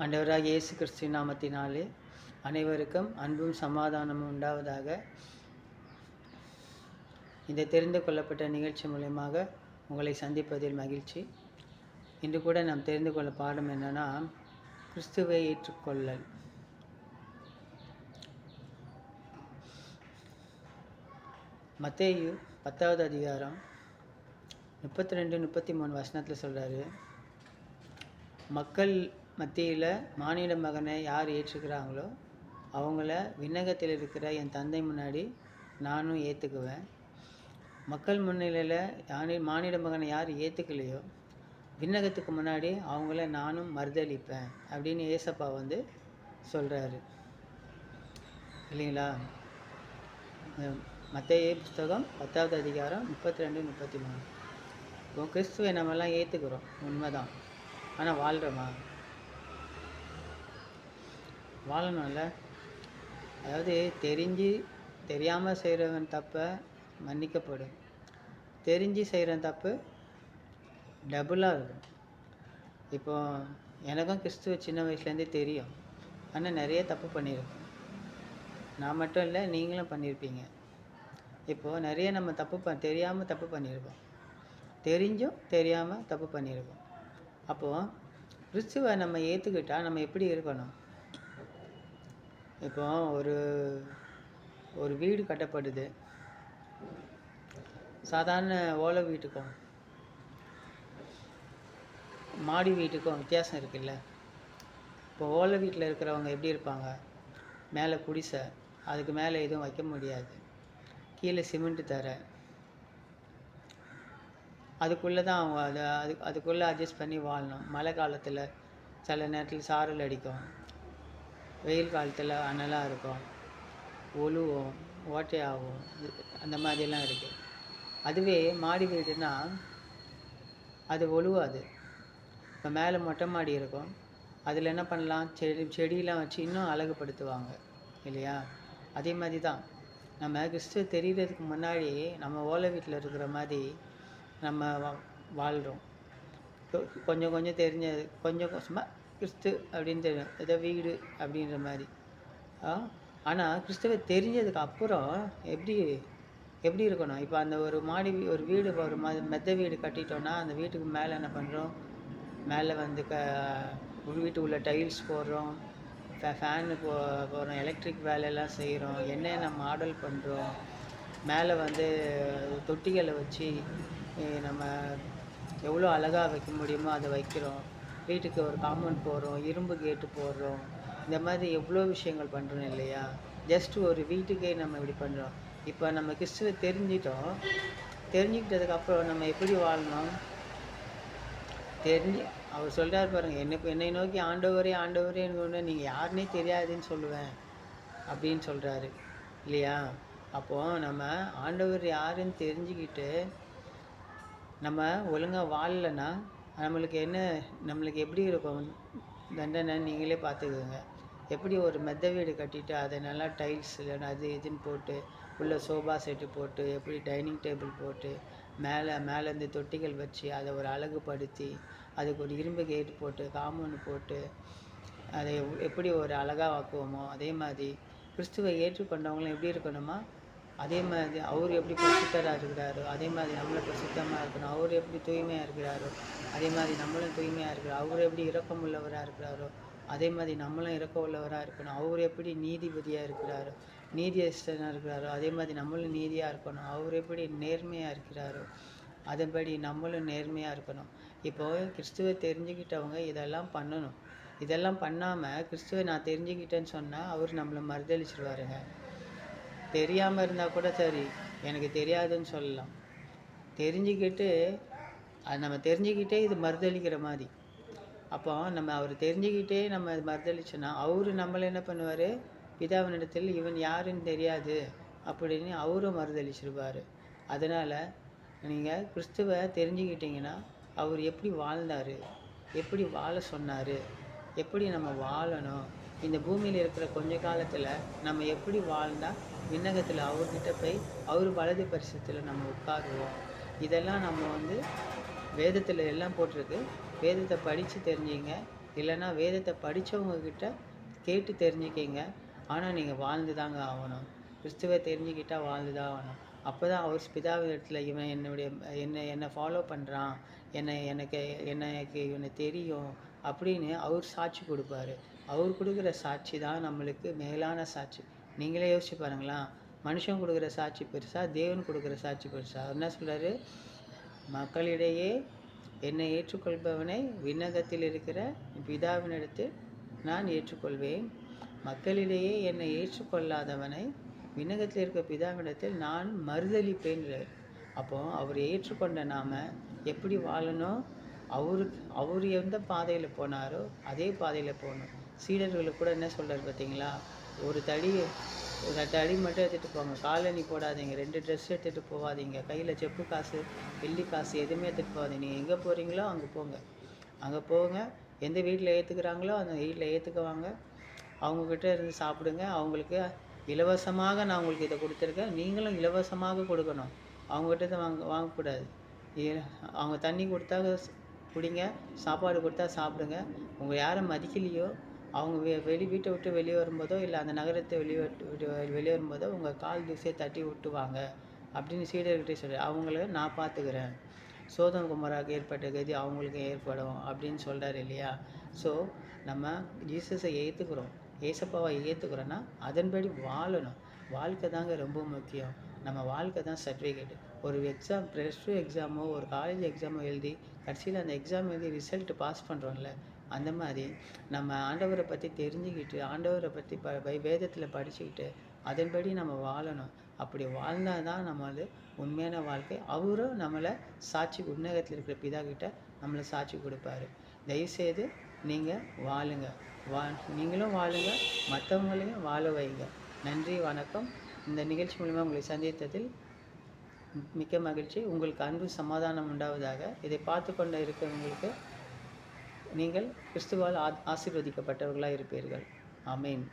ஆண்டவராகிய இயேசு கிறிஸ்துவின் நாமத்தினாலே அனைவருக்கும் அன்பும் சமாதானமும் உண்டாவதாக. இந்த தெரிந்து கொள்ளப்பட்ட நிகழ்ச்சி மூலமாக உங்களை சந்திப்பதில் மகிழ்ச்சி. இன்று கூட நாம் தெரிந்து கொள்ள பாடம் என்னன்னா, கிறிஸ்துவை ஏற்றுக்கொள்ளல். மத்தேயு 10வது அதிகாரம் 32-33 வசனத்தில் சொல்கிறாரு, மக்கள் மத்தியில் மானிட மகனை யார் ஏற்றுக்கிறாங்களோ அவங்கள விண்ணகத்தில் இருக்கிற என் தந்தை முன்னாடி நானும் ஏற்றுக்குவேன். மக்கள் முன்னிலையில் மானிட மகனை யார் ஏற்றுக்கலையோ விண்ணகத்துக்கு முன்னாடி அவங்கள நானும் மறுதளிப்பேன் அப்படின்னு ஏசப்பா சொல்கிறாரு இல்லைங்களா? மத்தேயு புஸ்தகம் 10வது அதிகாரம் 32-33. இப்போ கிறிஸ்துவை நம்மெல்லாம் ஏற்றுக்கிறோம், உண்மைதான். ஆனால் வாழ்கிறோமா? வாழணும்ல. அதாவது தெரியாமல் செய்கிறவன் தப்பை மன்னிக்கப்படும், தெரிஞ்சு செய்கிற தப்பு டபுளாக இருக்கும். இப்போ எனக்கும் கிறிஸ்துவ சின்ன வயசுலேருந்தே தெரியும், ஆனால் நிறைய தப்பு பண்ணியிருக்கோம். நான் மட்டும் இல்லை, நீங்களும் பண்ணியிருப்பீங்க. இப்போது நிறைய நம்ம தெரியாமல் தப்பு பண்ணியிருக்கோம், தெரிஞ்சும் தெரியாமல் தப்பு பண்ணியிருக்கோம். அப்போது கிறிஸ்துவை நம்ம ஏற்றுக்கிட்டால் நம்ம எப்படி இருக்கணும்? இப்போ ஒரு வீடு கட்டப்படுது. சாதாரண ஓலை வீட்டுக்கும் மாடி வீட்டுக்கும் வித்தியாசம் இருக்குல்ல. இப்போ ஓலை வீட்டில் இருக்கிறவங்க எப்படி இருப்பாங்க? மேலே குடிசை, அதுக்கு மேலே எதுவும் வைக்க முடியாது, கீழே சிமெண்ட்டு தர, அதுக்குள்ளே தான் அவங்க அதுக்குள்ளே அட்ஜஸ்ட் பண்ணி வாழணும். மழை காலத்தில் சில நேரத்தில் சாரல் அடிக்கும், வெயில் காலத்தில் அனலாக இருக்கும், ஒழுவும் ஓட்டையாகும், அந்த மாதிரிலாம் இருக்குது. அதுவே மாடி வீடுனா அது ஒழுவாது. இப்போ மேலே மொட்டை மாடி இருக்கும், அதில் என்ன பண்ணலாம், செடியெலாம் வச்சு இன்னும் அழகுபடுத்துவாங்க இல்லையா? அதே மாதிரி தான் நம்ம கிறிஸ்துவ தெரிகிறதுக்கு முன்னாடி நம்ம ஓலை வீட்டில் இருக்கிற மாதிரி நம்ம வாழ்கிறோம். கொஞ்சம் கொஞ்சம் தெரிஞ்சது, கொஞ்சம் கொஞ்சமாக கிறிஸ்து அப்படின்னு தெரியும், ஏதோ வீடு அப்படின்ற மாதிரி. ஆனால் கிறிஸ்துவை தெரிஞ்சதுக்கு அப்புறம் எப்படி இருக்கணும்? இப்போ அந்த ஒரு வீடு மெத்த வீடு கட்டிட்டோன்னா அந்த வீட்டுக்கு மேலே என்ன பண்ணுறோம்? மேலே ஒரு வீட்டு உள்ள டைல்ஸ் போடுறோம், ஃபேனு போடுறோம், எலக்ட்ரிக் வேலையெல்லாம் செய்கிறோம், என்னென்ன மாடல் பண்ணுறோம். மேலே தொட்டிகளை வச்சு நம்ம எவ்வளோ அழகாக வைக்க முடியுமோ அதை வைக்கிறோம். வீட்டுக்கு ஒரு காம்பவுண்ட் போடுறோம், இரும்பு கேட்டு போடுறோம், இந்த மாதிரி எவ்வளோ விஷயங்கள் பண்ணுறோம் இல்லையா? ஜஸ்ட் ஒரு வீட்டுக்கே நம்ம இப்படி பண்ணுறோம். இப்போ நம்ம கிறிஸ்துவை தெரிஞ்சுக்கிட்டதுக்கப்புறம் நம்ம எப்படி வாழணும்? அவர் சொல்கிறார் பாருங்கள், என்னை நோக்கி ஆண்டவரே ஆண்டவரேன்னு நீங்கள் யாருன்னே தெரியாதுன்னு சொல்லுவேன் அப்படின்னு சொல்கிறாரு இல்லையா? அப்போது நம்ம ஆண்டவர் யாருன்னு தெரிஞ்சுக்கிட்டு நம்ம ஒழுங்காக வாழலைன்னா நம்மளுக்கு எப்படி இருக்கும் தண்டனை? நீங்களே பார்த்துக்குங்க. எப்படி ஒரு மெத்த வீடு கட்டிட்டு அதை நல்லா டைல்ஸ் இல்லைன்னா அது இதுன்னு போட்டு உள்ள சோபா செட்டு போட்டு, எப்படி டைனிங் டேபிள் போட்டு மேலே தொட்டிகள் வச்சு அதை ஒரு அழகுபடுத்தி அதுக்கு ஒரு இரும்பு கேட்டு போட்டு காம்பவுண்டு போட்டு அதை எப்படி ஒரு அழகாக ஆக்குவோமோ, அதே மாதிரி கிறிஸ்துவை ஏற்றுக்கொண்டவங்களும் எப்படி இருக்கணுமா? அதே மாதிரி அவர் எப்படி பரிசுத்தராக இருக்கிறாரோ அதே மாதிரி நம்மளும் பரிசுத்தமாக இருக்கணும். அவர் எப்படி தூய்மையாக இருக்கிறாரோ அதே மாதிரி நம்மளும் தூய்மையாக இருக்கிறோம். அவர் எப்படி இரக்கம் உள்ளவராக இருக்கிறாரோ அதே மாதிரி நம்மளும் இரக்கம் உள்ளவராக இருக்கணும். அவர் எப்படி நீதிபதியாக இருக்கிறாரோ, நீதியஸ்தனாக இருக்கிறாரோ அதே மாதிரி நம்மளும் நீதியாக இருக்கணும். அவர் எப்படி நேர்மையாக இருக்கிறாரோ அதன்படி நம்மளும் நேர்மையாக இருக்கணும். இப்போது கிறிஸ்துவை தெரிஞ்சுக்கிட்டவங்க இதெல்லாம் பண்ணணும். இதெல்லாம் பண்ணாமல் கிறிஸ்துவை நான் தெரிஞ்சுக்கிட்டேன்னு சொன்னால் அவர் நம்மளை மறுதளிச்சிருவாருங்க. தெரியாமல் இருந்தால் கூட சரி, எனக்கு தெரியாதுன்னு சொல்லலாம். நம்ம தெரிஞ்சுக்கிட்டே இது மறுதளிக்கிற மாதிரி. அப்போ நம்ம அவர் தெரிஞ்சுக்கிட்டே நம்ம இது மறுதளிச்சோன்னா அவரு நம்மளை என்ன பண்ணுவார்? பிதாவினிடத்தில் இவன் யாருன்னு தெரியாது அப்படின்னு அவரும் மறுதளிச்சிருப்பார். அதனால் நீங்கள் கிறிஸ்துவை தெரிஞ்சுக்கிட்டீங்கன்னா அவர் எப்படி வாழ்ந்தார், எப்படி வாழ சொன்னார், எப்படி நம்ம வாழணும், இந்த பூமியில் இருக்கிற கொஞ்ச காலத்தில் நம்ம எப்படி வாழ்ந்தால் விண்ணகத்தில் அவர்கிட்ட போய் அவர் வலது பரிசத்தில் நம்ம உட்காருவோம். இதெல்லாம் நம்ம வேதத்தில் எல்லாம் போட்டிருக்கு. வேதத்தை படித்து தெரிஞ்சுங்க. இல்லைன்னா வேதத்தை படித்தவங்க கிட்ட கேட்டு தெரிஞ்சுக்கிங்க. ஆனால் நீங்கள் வாழ்ந்து தாங்க ஆகணும். கிறிஸ்துவை தெரிஞ்சுக்கிட்டால் வாழ்ந்து தான் ஆகணும். அப்போ தான் அவர் பிதாவின் இடத்துல இவன் என்னை ஃபாலோ பண்ணுறான், எனக்கு இவனை தெரியும் அப்படின்னு அவர் சாட்சி கொடுப்பாரு. அவர் கொடுக்குற சாட்சி தான் நம்மளுக்கு மேலான சாட்சி. நீங்களே யோசிச்சு பாருங்களேன், மனுஷன் கொடுக்குற சாட்சி பெருசா, தேவன் கொடுக்குற சாட்சி பெருசா? அவர் என்ன சொல்கிறாரு? மக்களிடையே என்னை ஏற்றுக்கொள்பவனை விண்ணகத்தில் இருக்கிற பிதாவினிடத்தில் நான் ஏற்றுக்கொள்வேன். மக்களிடையே என்னை ஏற்றுக்கொள்ளாதவனை விண்ணகத்தில் இருக்க பிதாவினிடத்தில் நான் மறுதளிப்பேன்றார். அப்போ அவர் ஏற்றுக்கொண்ட நாம எப்படி வாழணும்? அவர் எந்த பாதையில் போனாரோ அதே பாதையில் போகணும். சீடர்களுக்கு கூட என்ன சொல்கிறார் பார்த்தீங்களா? ஒரு தடி மட்டும் எடுத்துகிட்டு போங்க, காலணி போடாதீங்க, 2 ட்ரெஸ் எடுத்துகிட்டு போகாதீங்க, கையில் செப்பு காசு வெள்ளி காசு எதுவுமே எடுத்துகிட்டு போகாதீங்க. நீங்கள் எங்கே போகிறீங்களோ அங்கே போங்க. எந்த வீட்டில் ஏற்றுக்கிறாங்களோ அந்த வீட்டில் ஏற்றுக்குவாங்க. அவங்கக்கிட்ட இருந்து சாப்பிடுங்க. அவங்களுக்கு இலவசமாக நான் உங்களுக்கு இதை கொடுத்துருக்கேன், நீங்களும் இலவசமாக கொடுக்கணும். அவங்ககிட்ட வாங்கக்கூடாது. அவங்க தண்ணி கொடுத்தா குடிங்க, சாப்பாடு கொடுத்தா சாப்பிடுங்க. உங்கள் யாரை மதிக்கலையோ அவங்க வீட்டை விட்டு வெளியே வரும்போதோ இல்லை அந்த நகரத்தை வெளியே வரும்போதோ உங்கள் கால் தூசியை தட்டி விட்டுவாங்க அப்படின்னு சீடர்கிட்டே சொல்லி அவங்கள நான் பார்த்துக்கிறேன். சோதம் குமராக ஏற்பட்ட கதி அவங்களுக்கு ஏற்படும் அப்படின்னு சொல்கிறார் இல்லையா? ஸோ நம்ம ஜீசஸை ஏற்றுக்கிறோம், ஏசப்பாவை ஏற்றுக்கிறோன்னா அதன்படி வாழணும். வாழ்க்கை தாங்க ரொம்ப முக்கியம். நம்ம வாழ்க்கை தான் சர்டிஃபிகேட். ஒரு எக்ஸாம், +2 எக்ஸாமோ ஒரு காலேஜ் எக்ஸாமோ எழுதி கடைசியில் அந்த எக்ஸாம் எழுதி ரிசல்ட்டு பாஸ் பண்ணுறோம்ல, அந்த மாதிரி நம்ம ஆண்டவரை பற்றி தெரிஞ்சுக்கிட்டு, ஆண்டவரை பற்றி வேதத்தில் படிச்சுக்கிட்டு அதன்படி நம்ம வாழணும். அப்படி வாழ்ந்தால் தான் நம்ம உண்மையான வாழ்க்கை. அவரும் நம்மளை சாட்சி, உன்னதத்தில் இருக்கிற பிதா கிட்ட நம்மளை சாட்சி கொடுப்பாரு. தயவுசெய்து நீங்கள் வாழுங்க, நீங்களும் வாழுங்க, மற்றவங்களையும் வாழ வைங்க. நன்றி, வணக்கம். இந்த நிகழ்ச்சி மூலமாக உங்களை சந்தித்ததில் மிக்க மகிழ்ச்சி. உங்களுக்கு அன்பு சமாதானம் உண்டாவதாக. இதை பார்த்து கொண்டு இருக்கிறவங்களுக்கு நீங்கள் கிறிஸ்துவால் ஆசீர்வதிக்கப்பட்டவர்களாக இருப்பீர்கள். ஆமேன்.